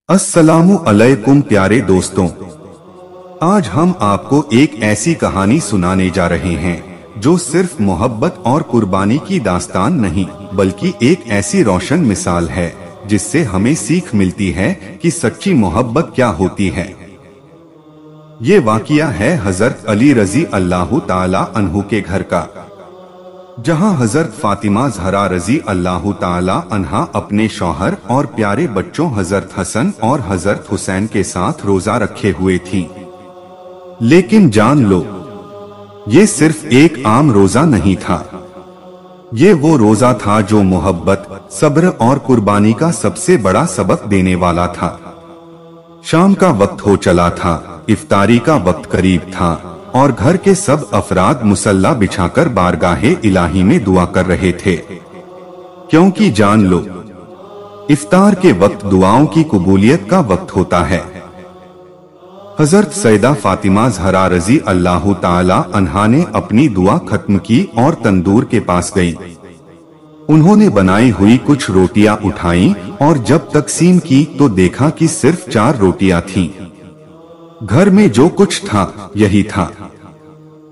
अस्सलामु अलैकुम प्यारे दोस्तों, आज हम आपको एक ऐसी कहानी सुनाने जा रहे हैं जो सिर्फ मोहब्बत और कुर्बानी की दास्तान नहीं बल्कि एक ऐसी रोशन मिसाल है जिससे हमें सीख मिलती है कि सच्ची मोहब्बत क्या होती है। ये वाक़िया है हजरत अली रजी अल्लाह ताला अन्हु के घर का, जहां हजरत फातिमा ज़हरा रजी अल्लाह ताला अन्हा अपने शौहर और प्यारे बच्चों हजरत हसन और हजरत हुसैन के साथ रोजा रखे हुए थीं। लेकिन जान लो, ये सिर्फ एक आम रोजा नहीं था। ये वो रोजा था जो मोहब्बत, सब्र और कुर्बानी का सबसे बड़ा सबक देने वाला था। शाम का वक्त हो चला था, इफ्तारी का वक्त करीब था और घर के सब अफराद मुसल्ला बिछाकर बारगाहे इलाही में दुआ कर रहे थे, क्योंकि जान लो, इफ्तार के वक्त दुआओं की कबूलियत का वक्त होता है। हजरत सैयदा फातिमा ज़हरा रजी अल्लाह ताला अन्हा ने अपनी दुआ खत्म की और तंदूर के पास गईं। उन्होंने बनाई हुई कुछ रोटियां उठाईं और जब तकसीम की तो देखा कि सिर्फ 4 रोटियां थीं। घर में जो कुछ था यही था।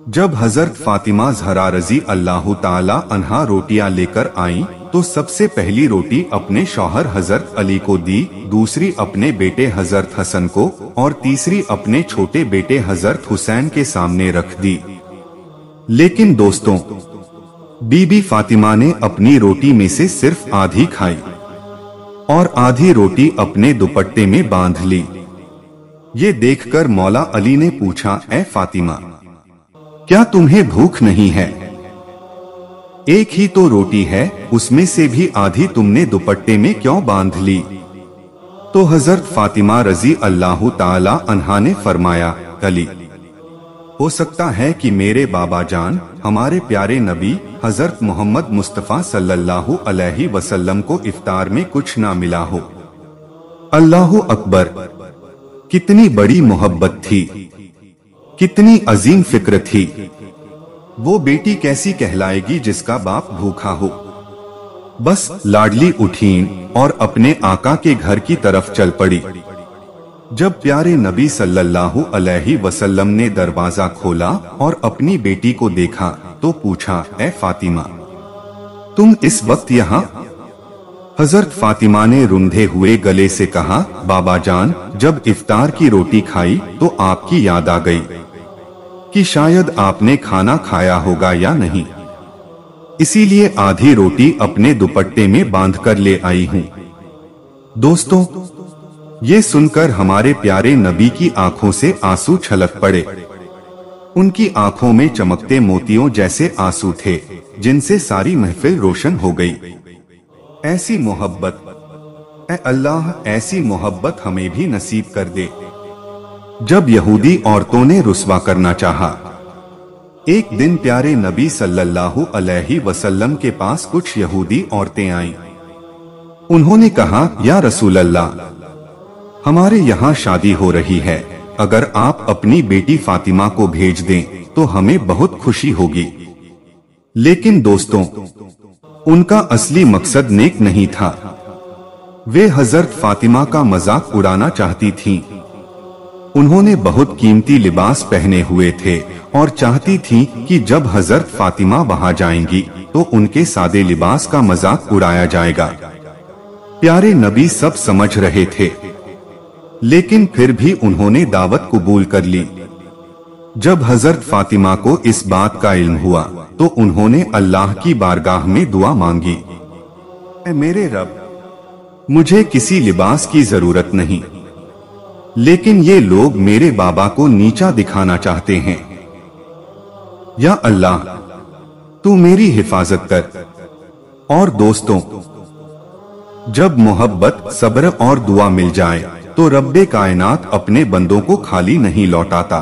जब हजरत फातिमा ज़हरा रजी अल्लाह ताला अन्हा रोटियां लेकर आईं तो सबसे पहली रोटी अपने शौहर हजरत अली को दी, दूसरी अपने बेटे हजरत हसन को और तीसरी अपने छोटे बेटे हजरत हुसैन के सामने रख दी। लेकिन दोस्तों, बीबी फातिमा ने अपनी रोटी में से सिर्फ आधी खाई और आधी रोटी अपने दुपट्टे में बांध ली। ये देखकर मौला अली ने पूछा, ऐ फातिमा, क्या तुम्हें भूख नहीं है? एक ही तो रोटी है, उसमें से भी आधी तुमने दुपट्टे में क्यों बांध ली? तो हजरत फातिमा रजी अल्लाह ताला अन्हा ने फरमाया, अली, हो सकता है कि मेरे बाबा जान हमारे प्यारे नबी हजरत मोहम्मद मुस्तफ़ा सल्लल्लाहु अलैहि वसल्लम को इफ्तार में कुछ ना मिला हो। अल्लाहु अकबर, कितनी बड़ी मोहब्बत थी, कितनी अजीम फिक्र थी। वो बेटी कैसी कहलाएगी जिसका बाप भूखा हो। बस लाडली उठीं और अपने आका के घर की तरफ चल पड़ी। जब प्यारे नबी सल्लल्लाहु अलैहि वसल्लम ने दरवाजा खोला और अपनी बेटी को देखा तो पूछा, ऐ फातिमा, तुम इस वक्त यहाँ? हजरत फातिमा ने रुंधे हुए गले से कहा, बाबा जान, जब इफ्तार की रोटी खाई तो आपकी याद आ गई कि शायद आपने खाना खाया होगा या नहीं, इसीलिए आधी रोटी अपने दुपट्टे में बांधकर ले आई हूँ। दोस्तों, ये सुनकर हमारे प्यारे नबी की आंखों से आंसू छलक पड़े। उनकी आंखों में चमकते मोतियों जैसे आंसू थे जिनसे सारी महफिल रोशन हो गई। ऐसी मोहब्बत, ऐ अल्लाह, ऐसी मोहब्बत हमें भी नसीब कर दे। जब यहूदी औरतों ने रुस्वा करना चाहा, एक दिन प्यारे नबी सल्लल्लाहु अलैहि वसल्लम के पास कुछ यहूदी औरतें आईं। उन्होंने कहा, या रसूल अल्लाह, हमारे यहाँ शादी हो रही है, अगर आप अपनी बेटी फातिमा को भेज दें तो हमें बहुत खुशी होगी। लेकिन दोस्तों, उनका असली मकसद नेक नहीं था। वे हजरत फातिमा का मजाक उड़ाना चाहती थीं। उन्होंने बहुत कीमती लिबास पहने हुए थे और चाहती थीं कि जब हजरत फातिमा वहां जाएंगी तो उनके सादे लिबास का मजाक उड़ाया जाएगा। प्यारे नबी सब समझ रहे थे, लेकिन फिर भी उन्होंने दावत कबूल कर ली। जब हजरत फातिमा को इस बात का इल्म हुआ तो उन्होंने अल्लाह की बारगाह में दुआ मांगी, ऐ मेरे रब, मुझे किसी लिबास की जरूरत नहीं, लेकिन ये लोग मेरे बाबा को नीचा दिखाना चाहते हैं। या अल्लाह, तू मेरी हिफाजत कर। और दोस्तों, जब मोहब्बत, सब्र और दुआ मिल जाए तो रब्बे कायनात अपने बंदों को खाली नहीं लौटाता।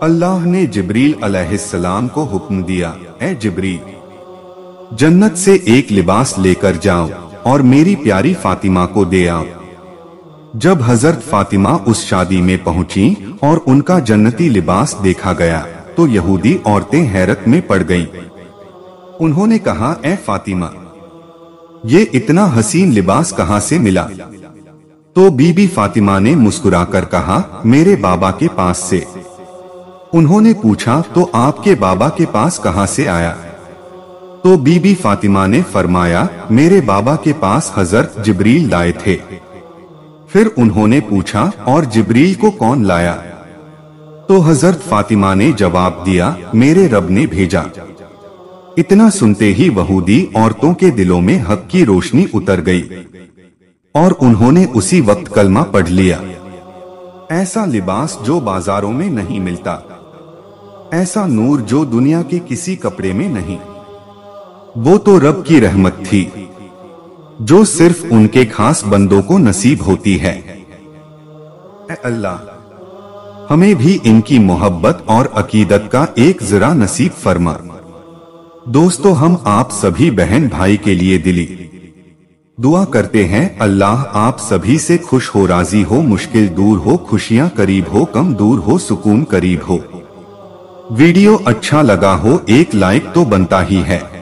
अल्लाह ने जिब्रील अलैहिस्सलाम को हुक्म दिया, ऐ जिब्रील, जन्नत से एक लिबास लेकर जाओ और मेरी प्यारी फातिमा को दे आओ। जब हजरत फातिमा उस शादी में पहुंची और उनका जन्नती लिबास देखा गया तो यहूदी औरतें हैरत में पड़ गईं। उन्होंने कहा, ए फातिमा, ये इतना हसीन लिबास कहाँ से मिला? तो बीबी फातिमा ने मुस्कुराकर कहा, मेरे बाबा के पास से। उन्होंने पूछा, तो आपके बाबा के पास कहाँ से आया? तो बीबी फातिमा ने फरमाया, मेरे बाबा के पास हजरत जिब्रील लाए थे। फिर उन्होंने पूछा, और जिब्रील को कौन लाया? तो हजरत फातिमा ने जवाब दिया, मेरे रब ने भेजा। इतना सुनते ही यहूदी औरतों के दिलों में हक की रोशनी उतर गई और उन्होंने उसी वक्त कलमा पढ़ लिया। ऐसा लिबास जो बाजारों में नहीं मिलता, ऐसा नूर जो दुनिया के किसी कपड़े में नहीं, वो तो रब की रहमत थी जो सिर्फ उनके खास बंदों को नसीब होती है। ऐ अल्लाह, हमें भी इनकी मोहब्बत और अकीदत का एक जरा नसीब फरमा। दोस्तों, हम आप सभी बहन भाई के लिए दिली दुआ करते हैं, अल्लाह आप सभी से खुश हो, राजी हो, मुश्किल दूर हो, खुशियां करीब हो, गम दूर हो, सुकून करीब हो। वीडियो अच्छा लगा हो एक लाइक तो बनता ही है।